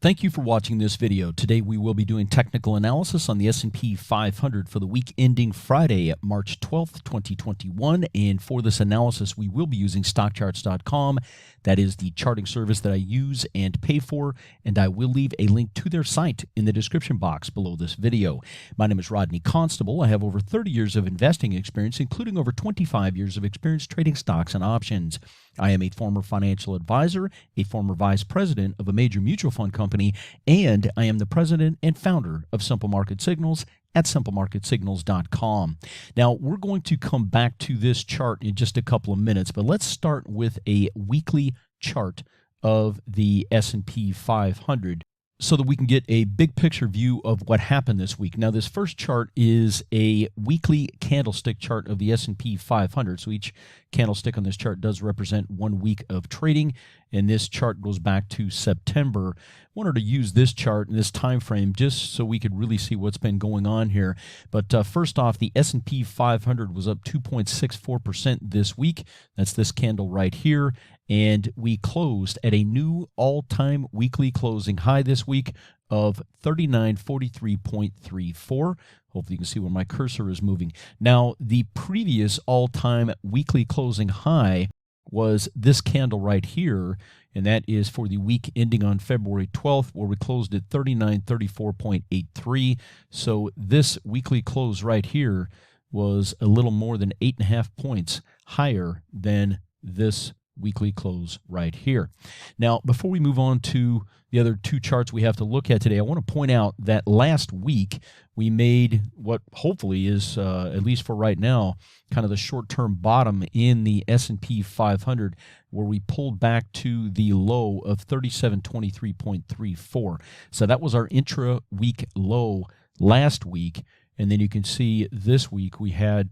Thank you for watching this video. Today we will be doing technical analysis on the S&P 500 for the week ending Friday, March 12th, 2021. And for this analysis, we will be using stockcharts.com. That is the charting service that I use and pay for, and I will leave a link to their site in the description box below this video. My name is Rodney Constable. I have over 30 years of investing experience, including over 25 years of experience trading stocks and options. I am a former financial advisor, a former vice president of a major mutual fund company, and I am the president and founder of Simple Market Signals at simplemarketsignals.com. Now, we're going to come back to this chart in just a couple of minutes, but let's start with a weekly chart of the S&P 500 so that we can get a big picture view of what happened this week. Now, this first chart is a weekly candlestick chart of the S&P 500. So each candlestick on this chart does represent 1 week of trading, and this chart goes back to September. I wanted to use this chart in this time frame just so we could really see what's been going on here. But first off, the S&P 500 was up 2.64% this week. That's this candle right here. And we closed at a new all-time weekly closing high this week of 3943.34. Hopefully you can see where my cursor is moving. Now, the previous all-time weekly closing high was this candle right here, and that is for the week ending on February 12th, where we closed at 3934.83. So this weekly close right here was a little more than 8.5 points higher than this weekly close right here. Now, before we move on to the other two charts we have to look at today, I want to point out that last week we made what hopefully is, at least for right now, kind of the short-term bottom in the S&P 500, where we pulled back to the low of 3723.34. So that was our intra-week low last week, and then you can see this week we had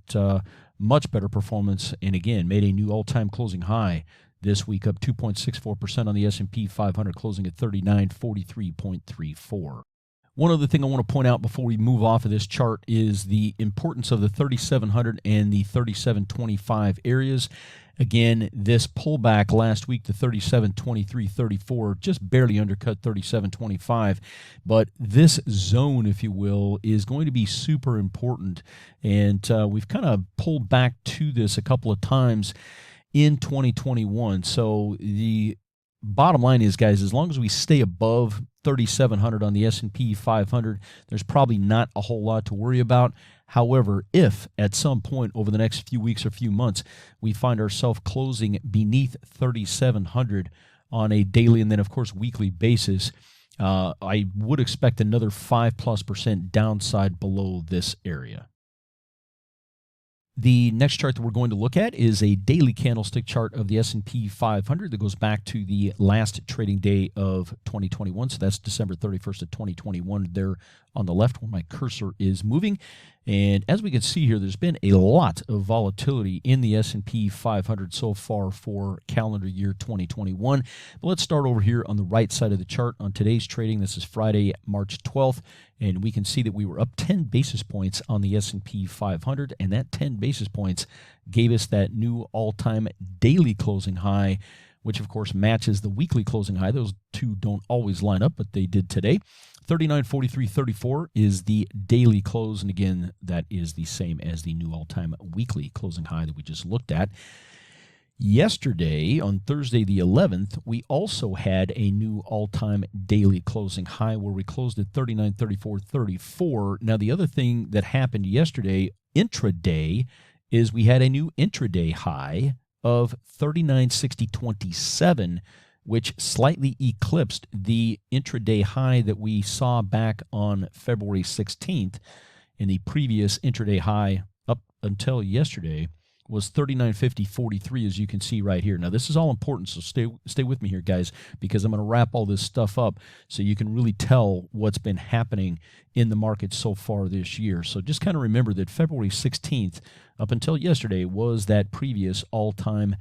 much better performance, and again made a new all-time closing high this week, up 2.64% on the S&P 500, closing at 3943.34. One other thing I want to point out before we move off of this chart is the importance of the 3700 and the 3725 areas. Again, this pullback last week to 3723.34 just barely undercut 3725, but this zone, if you will, is going to be super important, and we've kind of pulled back to this a couple of times in 2021. So the bottom line is, guys, as long as we stay above 3,700 on the S&P 500, there's probably not a whole lot to worry about. However, if at some point over the next few weeks or few months we find ourselves closing beneath 3,700 on a daily and then, of course, weekly basis, I would expect another 5+% downside below this area. The next chart that we're going to look at is a daily candlestick chart of the S&P 500 that goes back to the last trading day of 2021. So that's December 31st of 2021 there on the left where my cursor is moving. And as we can see here, there's been a lot of volatility in the S&P 500 so far for calendar year 2021. But let's start over here on the right side of the chart on today's trading. This is Friday, March 12th, and we can see that we were up 10 basis points on the S&P 500, and that 10 basis points gave us that new all-time daily closing high, which of course matches the weekly closing high. Those two don't always line up, but they did today. 3943.34 is the daily close, and again, that is the same as the new all-time weekly closing high that we just looked at. Yesterday, on Thursday the 11th, we also had a new all-time daily closing high where we closed at 3934.34. Now, the other thing that happened yesterday, intraday, is we had a new intraday high of 3960.27, which slightly eclipsed the intraday high that we saw back on February 16th. And the previous intraday high up until yesterday was 3950.43, as you can see right here. Now, this is all important, so stay with me here, guys, because I'm going to wrap all this stuff up so you can really tell what's been happening in the market so far this year. So just kind of remember that February 16th up until yesterday was that previous all-time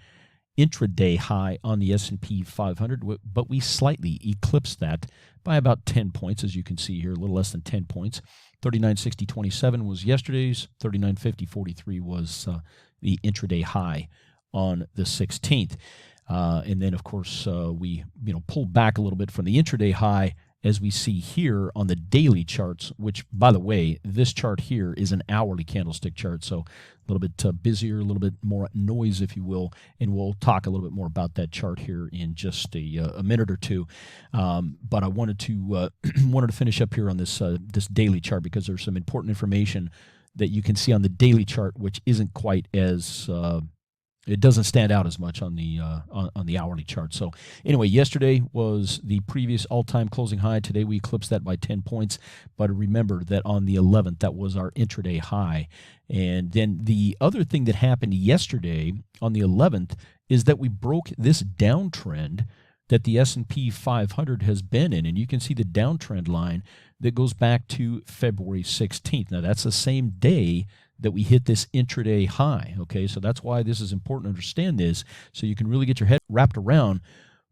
intraday high on the S&P 500, but we slightly eclipsed that by about 10 points, as you can see here, a little less than 10 points. 3960.27 was yesterday's. 3950.43 was the intraday high on the 16th. And then, of course, we pulled back a little bit from the intraday high as we see here on the daily charts, which, by the way, this chart here is an hourly candlestick chart, so a little bit busier, a little bit more noise, if you will, and we'll talk a little bit more about that chart here in just a minute or two. But I wanted to wanted to finish up here on this this daily chart because there's some important information that you can see on the daily chart, which isn't quite as it doesn't stand out as much on the hourly chart. So anyway, yesterday was the previous all-time closing high. Today we eclipsed that by 10 points. But remember that on the 11th, that was our intraday high. And then the other thing that happened yesterday on the 11th is that we broke this downtrend that the S&P 500 has been in. And you can see the downtrend line that goes back to February 16th. Now, that's the same day that we hit this intraday high, okay? So that's why this is important to understand this, so you can really get your head wrapped around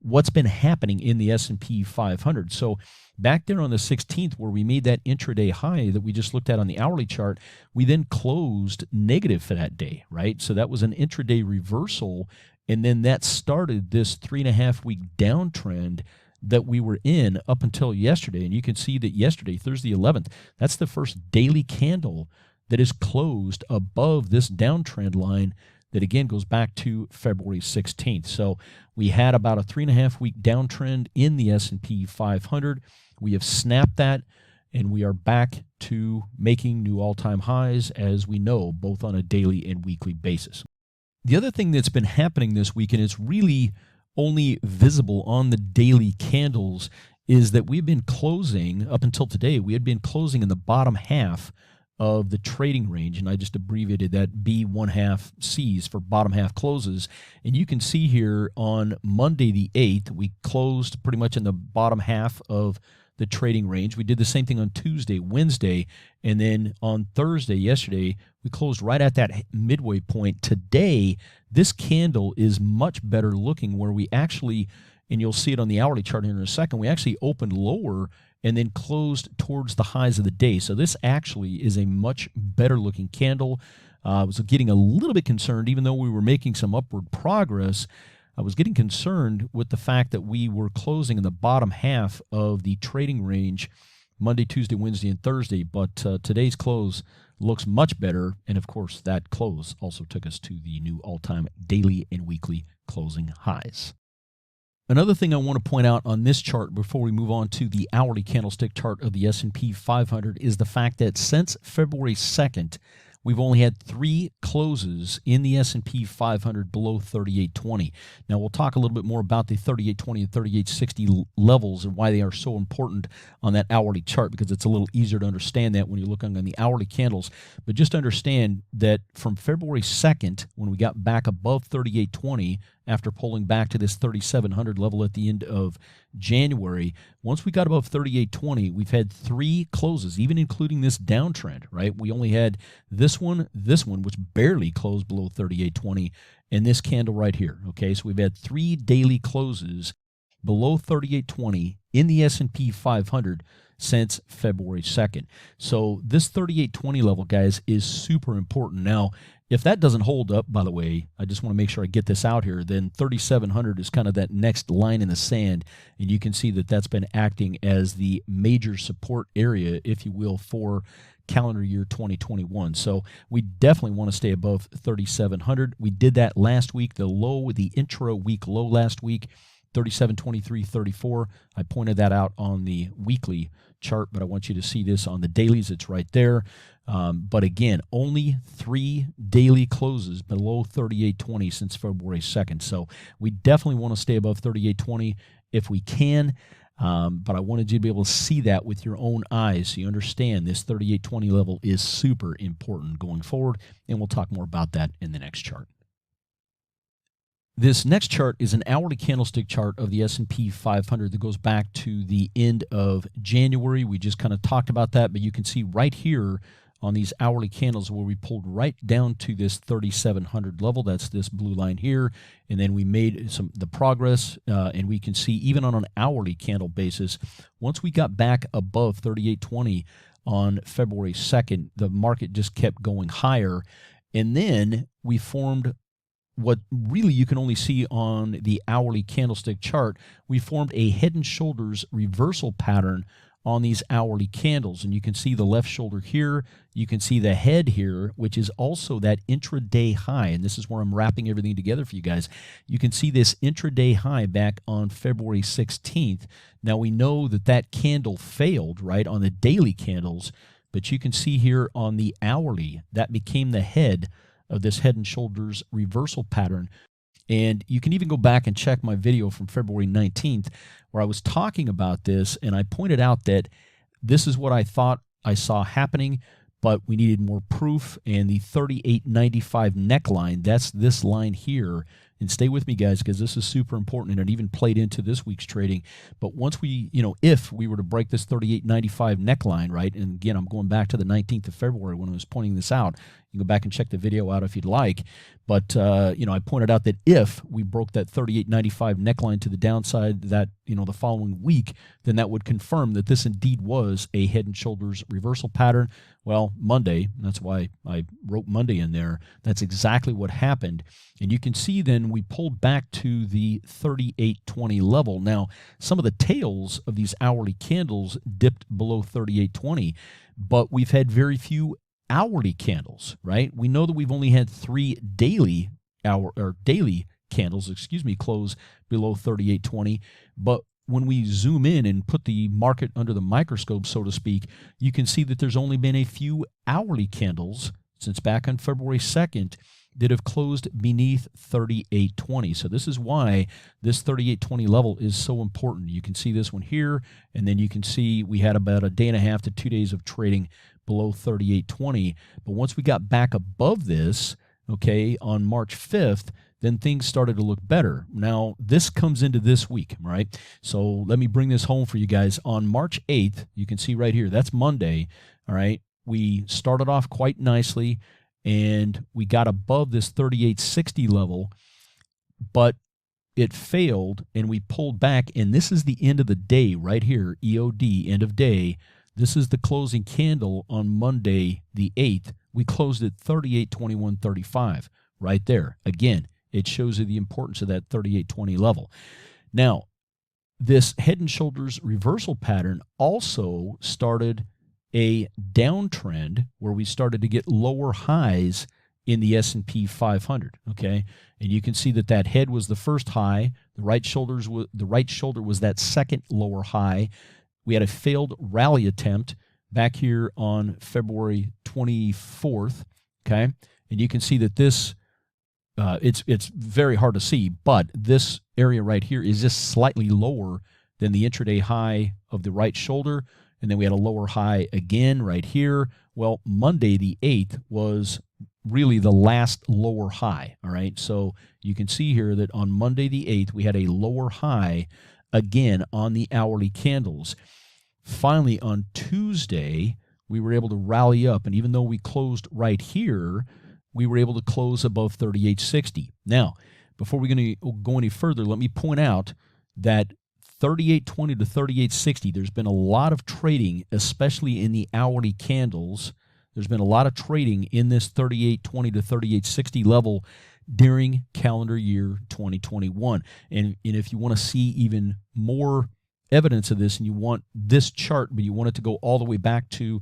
what's been happening in the S&P 500. So back there on the 16th, where we made that intraday high that we just looked at on the hourly chart, we then closed negative for that day, right? So that was an intraday reversal, and then that started this 3.5-week downtrend that we were in up until yesterday. And you can see that yesterday, Thursday 11th, that's the first daily candle that is closed above this downtrend line that again goes back to February 16th. So we had about a 3.5-week downtrend in the S&P 500. We have snapped that, and we are back to making new all-time highs, as we know, both on a daily and weekly basis. The other thing that's been happening this week, and it's really only visible on the daily candles, is that we've been closing, up until today, we had been closing in the bottom half of the trading range, and I just abbreviated that B1/2 C's for bottom half closes. And you can see here on Monday the 8th, we closed pretty much in the bottom half of the trading range. We did the same thing on Tuesday, Wednesday, and then on Thursday, yesterday, we closed right at that midway point. Today, this candle is much better looking, where we actually, and you'll see it on the hourly chart here in a second, we actually opened lower and then closed towards the highs of the day. So this actually is a much better looking candle. I was getting a little bit concerned, even though we were making some upward progress, I was getting concerned with the fact that we were closing in the bottom half of the trading range Monday, Tuesday, Wednesday, and Thursday. But today's close looks much better. And of course, that close also took us to the new all-time daily and weekly closing highs. Another thing I want to point out on this chart before we move on to the hourly candlestick chart of the S&P 500 is the fact that since February 2nd, we've only had 3 closes in the S&P 500 below 3820. Now, we'll talk a little bit more about the 3820 and 3860 levels and why they are so important on that hourly chart, because it's a little easier to understand that when you're looking on the hourly candles. But just understand that from February 2nd, when we got back above 3820, after pulling back to this 3700 level at the end of January, once we got above 3820, we've had 3 closes, even including this downtrend, right? We only had this one, which barely closed below 3820, and this candle right here, okay? So we've had 3 daily closes below 3820 in the S&P 500 since February 2nd. So this 3820 level, guys, is super important. Now, if that doesn't hold up, by the way, I just want to make sure I get this out here, then 3700 is kind of that next line in the sand, and you can see that that's been acting as the major support area, if you will, for calendar year 2021. So we definitely want to stay above 3700. We did that last week, the low, the intra week low last week, 37.23.34. I pointed that out on the weekly chart, but I want you to see this on the dailies. It's right there. But again, only 3 daily closes below 38.20 since February 2nd. So we definitely want to stay above 38.20 if we can. But I wanted you to be able to see that with your own eyes so you understand this 38.20 level is super important going forward, and we'll talk more about that in the next chart. This next chart is an hourly candlestick chart of the S&P 500 that goes back to the end of January. We just kind of talked about that, but you can see right here on these hourly candles where we pulled right down to this 3700 level. That's this blue line here, and then we made the progress, and we can see even on an hourly candle basis, once we got back above 3820 on February 2nd, the market just kept going higher, and then we formed what really you can only see on the hourly candlestick chart, we formed a head and shoulders reversal pattern on these hourly candles. And you can see the left shoulder here. You can see the head here, which is also that intraday high. And this is where I'm wrapping everything together for you guys. You can see this intraday high back on February 16th. Now we know that that candle failed, right, on the daily candles, but you can see here on the hourly, that became the head of this head and shoulders reversal pattern. And you can even go back and check my video from February 19th where I was talking about this, and I pointed out that this is what I thought I saw happening, but we needed more proof. And the 38.95 neckline, that's this line here. And stay with me, guys, because this is super important, and it even played into this week's trading. But once we, if we were to break this 38.95 neckline, right, and again, I'm going back to the 19th of February when I was pointing this out. You can go back and check the video out if you'd like. But, I pointed out that if we broke that 38.95 neckline to the downside that, the following week, then that would confirm that this indeed was a head and shoulders reversal pattern. Well, Monday, that's why I wrote Monday in there, that's exactly what happened. And you can see then we pulled back to the 38.20 level. Now, some of the tails of these hourly candles dipped below 38.20, but we've had very few hourly candles, right? We know that we've only had 3 daily candles, close below 38.20, but when we zoom in and put the market under the microscope, so to speak, you can see that there's only been a few hourly candles since back on February 2nd that have closed beneath 38.20. So this is why this 38.20 level is so important. You can see this one here, and then you can see we had about a day and a half to 2 days of trading below 38.20. But once we got back above this, okay, on March 5th, then things started to look better. Now, this comes into this week, right? So let me bring this home for you guys. On March 8th, you can see right here, that's Monday, all right? We started off quite nicely, and we got above this 38.60 level, but it failed, and we pulled back, and this is the end of the day right here, EOD, end of day. This is the closing candle on Monday, the 8th. We closed at 38.2135 right there. Again, it shows you the importance of that 38.20 level. Now, this head and shoulders reversal pattern also started a downtrend where we started to get lower highs in the S&P 500, okay? And you can see that that head was the first high. The right shoulder was that second lower high. We had a failed rally attempt back here on February 24th, okay? And you can see that this, it's very hard to see, but this area right here is just slightly lower than the intraday high of the right shoulder. And then we had a lower high again right here. Well, Monday the 8th was really the last lower high, all right? So you can see here that on Monday the 8th, we had a lower high again on the hourly candles. Finally, on Tuesday, we were able to rally up, and even though we closed right here, we were able to close above 38.60. Now, before we're going to go any further, let me point out that 38.20 to 38.60, there's been a lot of trading, especially in the hourly candles. There's been a lot of trading in this 38.20 to 38.60 level during calendar year 2021. And if you want to see even more evidence of this, and you want this chart, but you want it to go all the way back to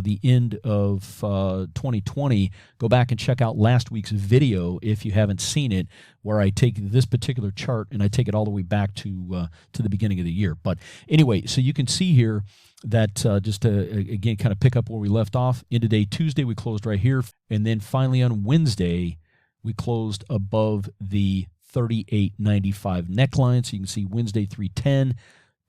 the end of 2020, go back and check out last week's video if you haven't seen it, where I take this particular chart and I take it all the way back to the beginning of the year. But anyway, so you can see here that just to, again, kind of pick up where we left off, end of day Tuesday, we closed right here. And then finally on Wednesday, we closed above the 38.95 neckline. So you can see Wednesday 310.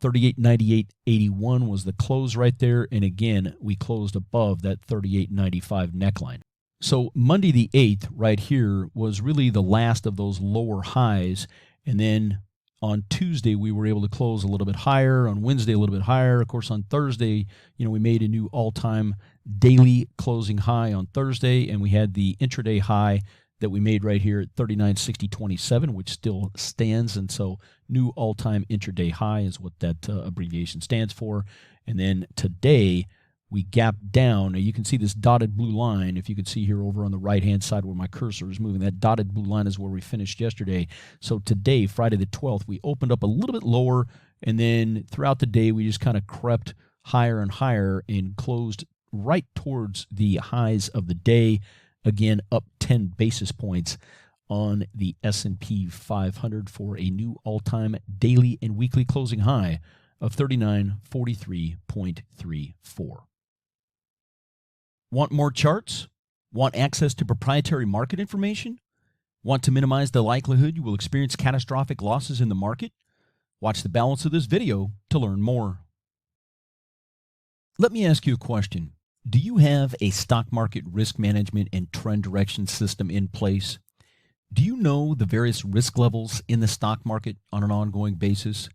38.98.81 was the close right there, and again, we closed above that 38.95 neckline. So Monday the 8th right here was really the last of those lower highs, and then on Tuesday we were able to close a little bit higher, on Wednesday a little bit higher. Of course, on Thursday, we made a new all-time daily closing high on Thursday, and we had the intraday high that we made right here at 39.6027, which still stands, and so new all-time intraday high is what that abbreviation stands for. And then today We gapped down. Now you can see this dotted blue line. If you can see here over on the right-hand side where my cursor is moving, that dotted blue line is where we finished yesterday. So today, Friday the 12th, we opened up a little bit lower, and then throughout the day, we just kind of crept higher and higher and closed right towards the highs of the day. Again, up 10 basis points on the S&P 500 for a new all-time daily and weekly closing high of 3943.34. Want more charts? Want access to proprietary market information? Want to minimize the likelihood you will experience catastrophic losses in the market? Watch the balance of this video to learn more. Let me ask you a question. Do you have a stock market risk management and trend direction system in place? Do you know the various risk levels in the stock market on an ongoing basis?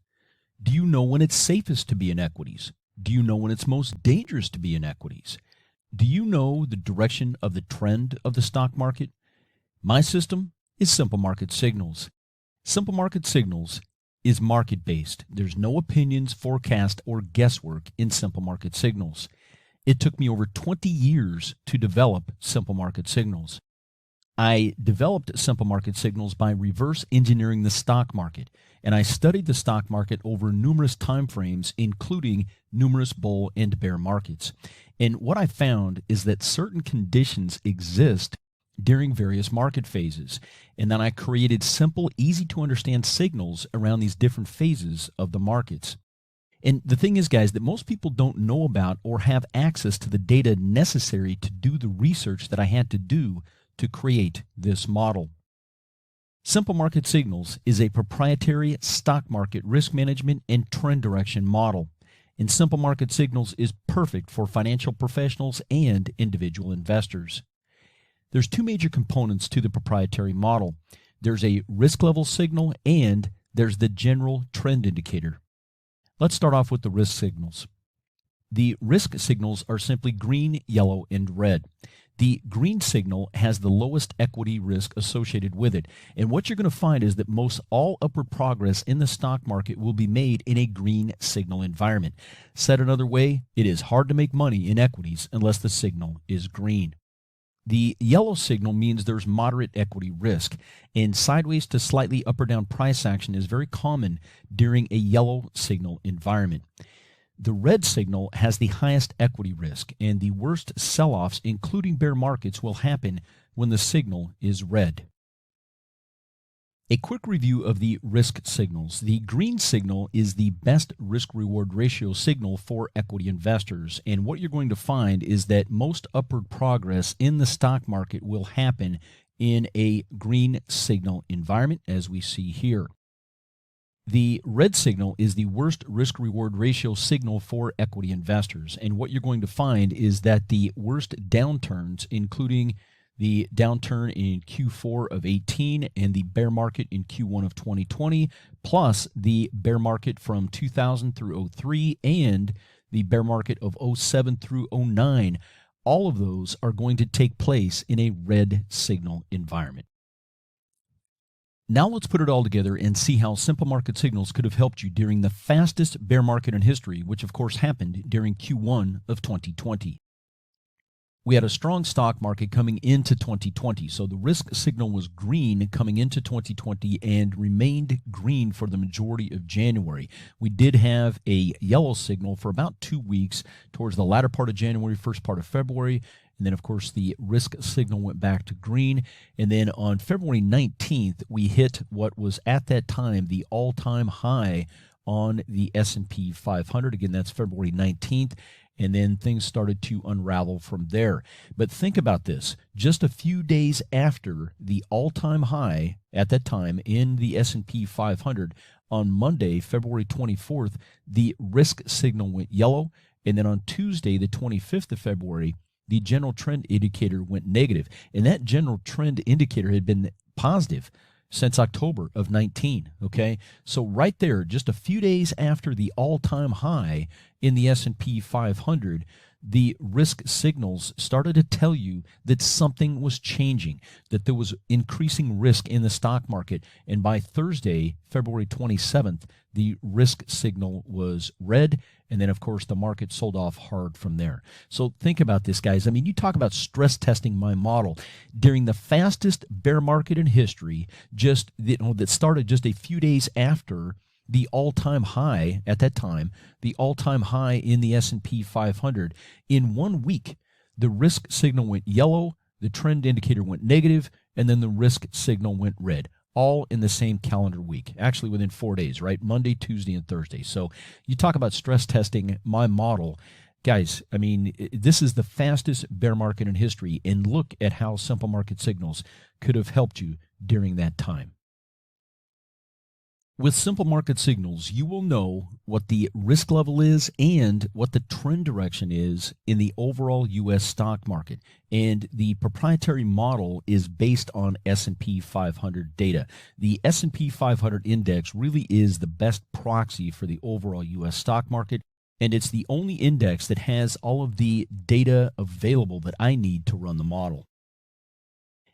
Do you know when it's safest to be in equities? Do you know when it's most dangerous to be in equities? Do you know the direction of the trend of the stock market? My system is Simple Market Signals. Simple Market Signals is market-based. There's no opinions, forecast, or guesswork in Simple Market Signals. It took me over 20 years to develop Simple Market Signals. I developed Simple Market Signals by reverse engineering the stock market, and I studied the stock market over numerous time frames, including numerous bull and bear markets. And what I found is that certain conditions exist during various market phases, and then I created simple, easy to understand signals around these different phases of the markets. And the thing is, guys, that most people don't know about or have access to the data necessary to do the research that I had to do to create this model. Simple Market Signals is a proprietary stock market risk management and trend direction model. And Simple Market Signals is perfect for financial professionals and individual investors. There's two major components to the proprietary model. There's a risk level signal and there's the general trend indicator. Let's start off with the risk signals. The risk signals are simply green, yellow, and red. The green signal has the lowest equity risk associated with it. And what you're going to find is that most all upward progress in the stock market will be made in a green signal environment. Said another way, it is hard to make money in equities unless the signal is green. The yellow signal means there's moderate equity risk, and sideways to slightly up or down price action is very common during a yellow signal environment. The red signal has the highest equity risk, and the worst sell-offs, including bear markets, will happen when the signal is red. A quick review of the risk signals. The green signal is the best risk-reward ratio signal for equity investors, and what you're going to find is that most upward progress in the stock market will happen in a green signal environment, as we see here. The red signal is the worst risk-reward ratio signal for equity investors. And what you're going to find is that the worst downturns, including the downturn in Q4 of 18 and the bear market in Q1 of 2020, plus the bear market from 2000 through 03 and the bear market of 07 through 09, all of those are going to take place in a red signal environment. Now let's put it all together and see how Simple Market Signals could have helped you during the fastest bear market in history, which of course happened during Q1 of 2020. We had a strong stock market coming into 2020, so the risk signal was green coming into 2020 and remained green for the majority of January. We did have a yellow signal for about 2 weeks towards the latter part of January, first part of February. And then, of course, the risk signal went back to green. And then on February 19th, we hit what was at that time the all-time high on the S&P 500. Again, that's February 19th. And then things started to unravel from there. But think about this. Just a few days after the all-time high at that time in the S&P 500, on Monday, February 24th, the risk signal went yellow. And then on Tuesday, the 25th of February, the general trend indicator went negative. And that general trend indicator had been positive since October of 19, okay? So right there, just a few days after the all-time high in the S&P 500, the risk signals started to tell you that something was changing, that there was increasing risk in the stock market. And by Thursday, February 27th, the risk signal was red. And then, of course, the market sold off hard from there. So think about this, guys. I mean, you talk about stress testing my model during the fastest bear market in history, that started just a few days after the all-time high at that time, the all-time high in the S&P 500. In 1 week, the risk signal went yellow, the trend indicator went negative, and then the risk signal went red, all in the same calendar week, actually within 4 days, right? Monday, Tuesday, and Thursday. So you talk about stress testing my model. Guys, I mean, this is the fastest bear market in history, and look at how simple market signals could have helped you during that time. With simple market signals, you will know what the risk level is and what the trend direction is in the overall U.S. stock market. And the proprietary model is based on S&P 500 data. The S&P 500 index really is the best proxy for the overall U.S. stock market, and it's the only index that has all of the data available that I need to run the model.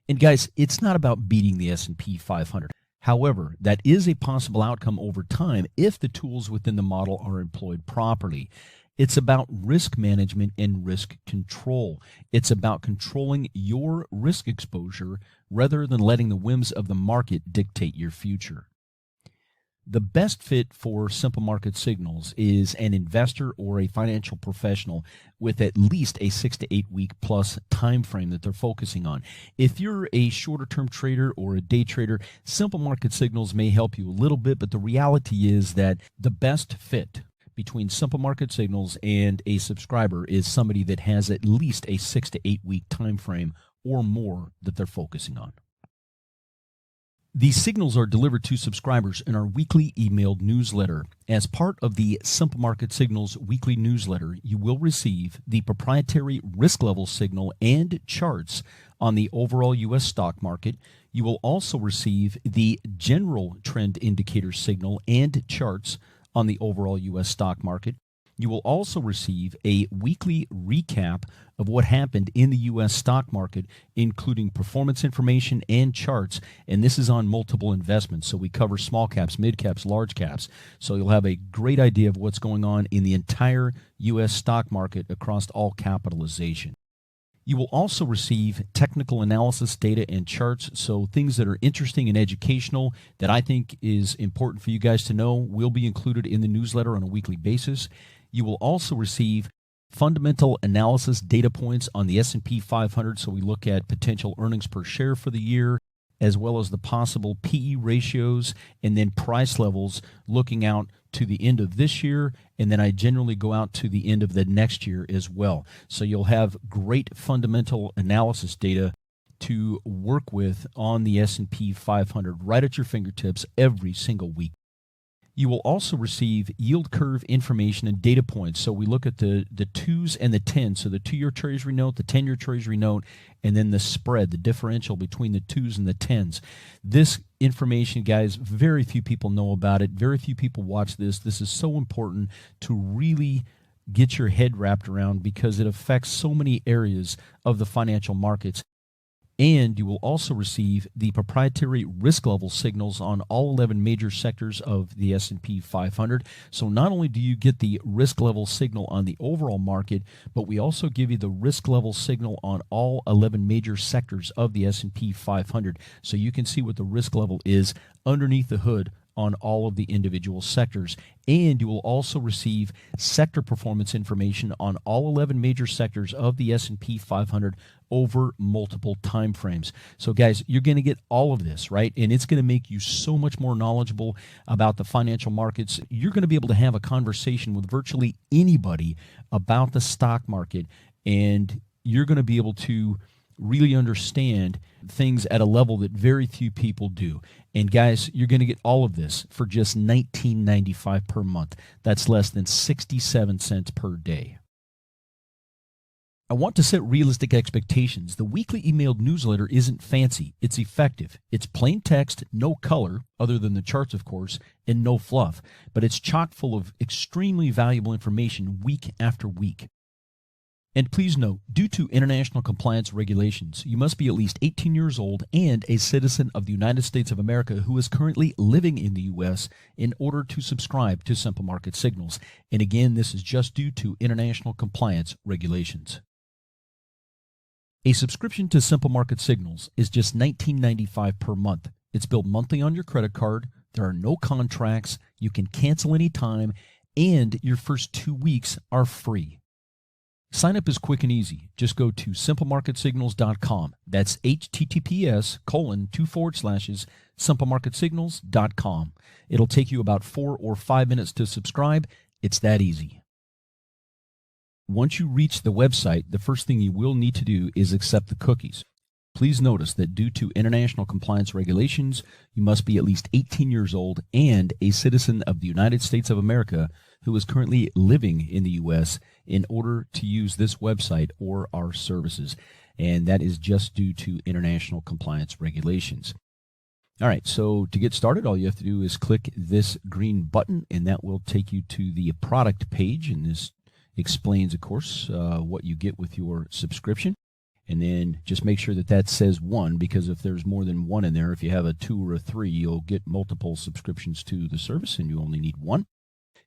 And guys, it's not about beating the S&P 500. However, that is a possible outcome over time if the tools within the model are employed properly. It's about risk management and risk control. It's about controlling your risk exposure rather than letting the whims of the market dictate your future. The best fit for simple market signals is an investor or a financial professional with at least a 6 to 8 week plus time frame that they're focusing on. If you're a shorter term trader or a day trader, simple market signals may help you a little bit, but the reality is that the best fit between simple market signals and a subscriber is somebody that has at least a 6 to 8 week time frame or more that they're focusing on. These signals are delivered to subscribers in our weekly emailed newsletter. As part of the Simple Market Signals weekly newsletter, you will receive the proprietary risk level signal and charts on the overall U.S. stock market. You will also receive the general trend indicator signal and charts on the overall U.S. stock market. You will also receive a weekly recap of what happened in the U.S. stock market, including performance information and charts. And this is on multiple investments. So we cover small caps, mid caps, large caps. So you'll have a great idea of what's going on in the entire U.S. stock market across all capitalization. You will also receive technical analysis data and charts, so things that are interesting and educational that I think is important for you guys to know will be included in the newsletter on a weekly basis. You will also receive fundamental analysis data points on the S&P 500, so we look at potential earnings per share for the year, as well as the possible PE ratios and then price levels looking out to the end of this year, and then I generally go out to the end of the next year as well. So you'll have great fundamental analysis data to work with on the S&P 500 right at your fingertips every single week. You will also receive yield curve information and data points. So we look at the 2s and the 10s. So the 2-year Treasury note, the 10-year Treasury note, and then the spread, the differential between the 2s and the 10s. This information, guys, very few people know about it. Very few people watch this. This is so important to really get your head wrapped around because it affects so many areas of the financial markets. And you will also receive the proprietary risk level signals on all 11 major sectors of the S&P 500. So not only do you get the risk level signal on the overall market, but we also give you the risk level signal on all 11 major sectors of the S&P 500. So you can see what the risk level is underneath the hood on all of the individual sectors. And you will also receive sector performance information on all 11 major sectors of the S&P 500 over multiple time frames. So guys, you're going to get all of this, right? And it's going to make you so much more knowledgeable about the financial markets. You're going to be able to have a conversation with virtually anybody about the stock market, and you're going to be able to really understand things at a level that very few people do. And guys, you're going to get all of this for just $19.95 per month. That's less than 67 cents per day. I want to set realistic expectations. The weekly emailed newsletter isn't fancy. It's effective. It's plain text, no color, other than the charts, of course, and no fluff. But it's chock full of extremely valuable information week after week. And please note, due to international compliance regulations, you must be at least 18 years old and a citizen of the United States of America who is currently living in the U.S. in order to subscribe to Simple Market Signals. And again, this is just due to international compliance regulations. A subscription to Simple Market Signals is just $19.95 per month. It's billed monthly on your credit card. There are no contracts. You can cancel anytime, and your first 2 weeks are free. Sign up is quick and easy. Just go to simplemarketsignals.com. That's https://simplemarketsignals.com. It'll take you about 4 or 5 minutes to subscribe. It's that easy. Once you reach the website, the first thing you will need to do is accept the cookies. Please notice that due to international compliance regulations, you must be at least 18 years old and a citizen of the United States of America who is currently living in the U.S. in order to use this website or our services. And that is just due to international compliance regulations. All right, so to get started, all you have to do is click this green button, and that will take you to the product page. And this explains, of course, what you get with your subscription. And then just make sure that that says 1, because if there's more than 1 in there, if you have a 2 or a 3, you'll get multiple subscriptions to the service and you only need 1.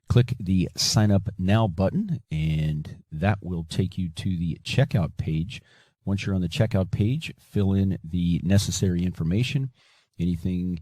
Click the Sign Up Now button, and that will take you to the checkout page. Once you're on the checkout page, fill in the necessary information, anything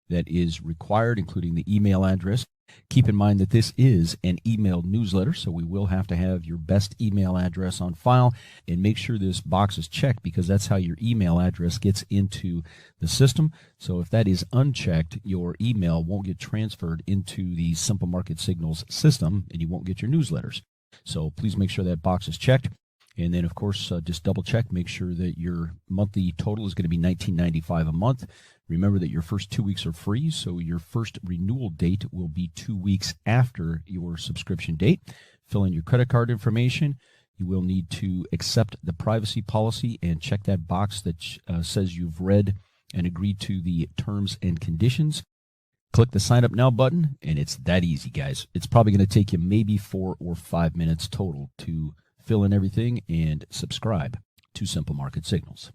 that is required, including the email address. Keep in mind that this is an email newsletter, so we will have to have your best email address on file, and make sure this box is checked because that's how your email address gets into the system. So if that is unchecked, your email won't get transferred into the Simple Market Signals system and you won't get your newsletters. So please make sure that box is checked. And then, of course, just double check, make sure that your monthly total is going to be $19.95 a month. Remember that your first 2 weeks are free, so your first renewal date will be 2 weeks after your subscription date. Fill in your credit card information. You will need to accept the privacy policy and check that box that says you've read and agreed to the terms and conditions. Click the Sign Up Now button, and it's that easy, guys. It's probably going to take you maybe 4 or 5 minutes total to fill in everything and subscribe to Simple Market Signals.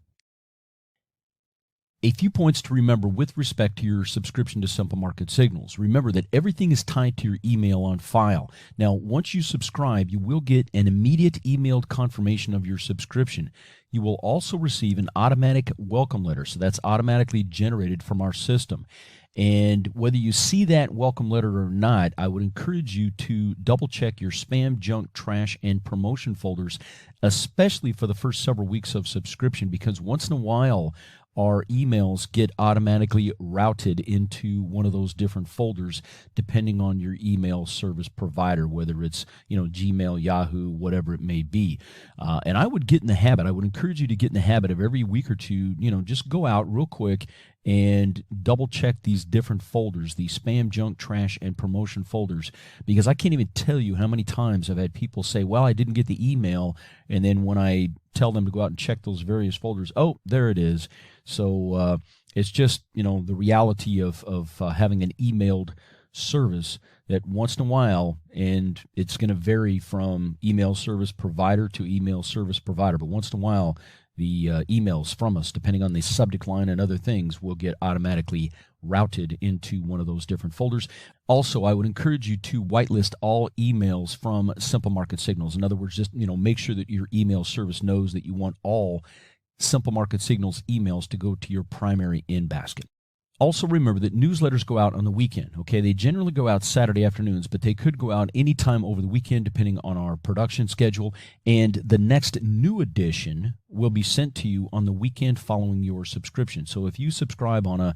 A few points to remember with respect to your subscription to Simple Market Signals. Remember that everything is tied to your email on file. Now, once you subscribe, you will get an immediate emailed confirmation of your subscription. You will also receive an automatic welcome letter, so that's automatically generated from our system. And whether you see that welcome letter or not, I would encourage you to double check your spam, junk, trash, and promotion folders, especially for the first several weeks of subscription, because once in a while, our emails get automatically routed into one of those different folders depending on your email service provider, whether it's Gmail, Yahoo, whatever it may be. And I would get in the habit, I would encourage you to get in the habit of every week or two, just go out real quick and double check these different folders, the spam, junk, trash, and promotion folders, because I can't even tell you how many times I've had people say, well, I didn't get the email, and then when I tell them to go out and check those various folders, oh, there it is. So it's just, the reality of having an emailed service that once in a while, and it's going to vary from email service provider to email service provider, but once in a while, the emails from us, depending on the subject line and other things, will get automatically routed into one of those different folders. Also, I would encourage you to whitelist all emails from Simple Market Signals. In other words, just make sure that your email service knows that you want all Simple Market Signals emails to go to your primary in basket. Also remember that newsletters go out on the weekend, okay? They generally go out Saturday afternoons, but they could go out anytime over the weekend depending on our production schedule. And the next new edition will be sent to you on the weekend following your subscription. So if you subscribe on a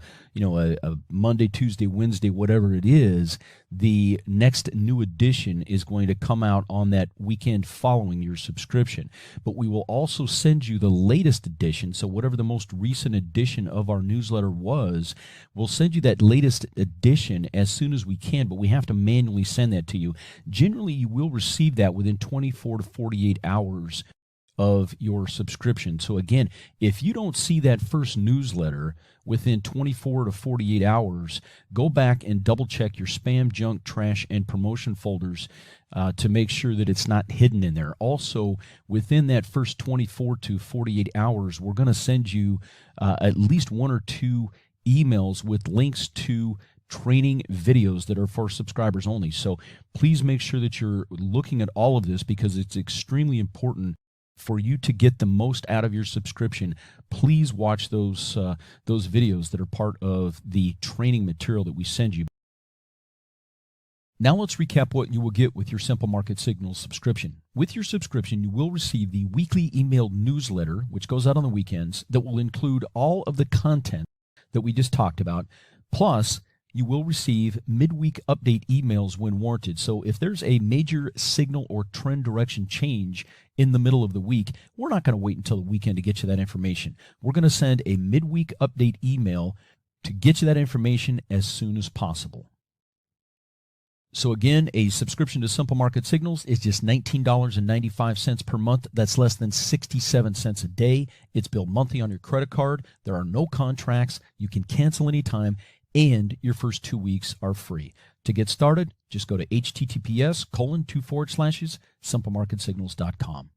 Monday, Tuesday, Wednesday, whatever it is, the next new edition is going to come out on that weekend following your subscription. But we will also send you the latest edition, so whatever the most recent edition of our newsletter was, we'll send you that latest edition as soon as we can, but we have to manually send that to you. Generally, you will receive that within 24 to 48 hours of your subscription. So again, if you don't see that first newsletter within 24 to 48 hours, go back and double check your spam, junk, trash, and promotion folders to make sure that it's not hidden in there. Also, within that first 24 to 48 hours, we're going to send you at least 1 or 2 emails with links to training videos that are for subscribers only. So please make sure that you're looking at all of this, because it's extremely important for you to get the most out of your subscription. Please watch those videos that are part of the training material that we send you. Now let's recap what you will get with your Simple Market Signals subscription. With your subscription, you will receive the weekly emailed newsletter, which goes out on the weekends, that will include all of the content that we just talked about. Plus, you will receive midweek update emails when warranted. So if there's a major signal or trend direction change in the middle of the week, we're not going to wait until the weekend to get you that information. We're going to send a midweek update email to get you that information as soon as possible. So again, a subscription to Simple Market Signals is just $19.95 per month. That's less than 67 cents a day. It's billed monthly on your credit card. There are no contracts. You can cancel anytime, and your first 2 weeks are free. To get started, just go to https://simplemarketsignals.com.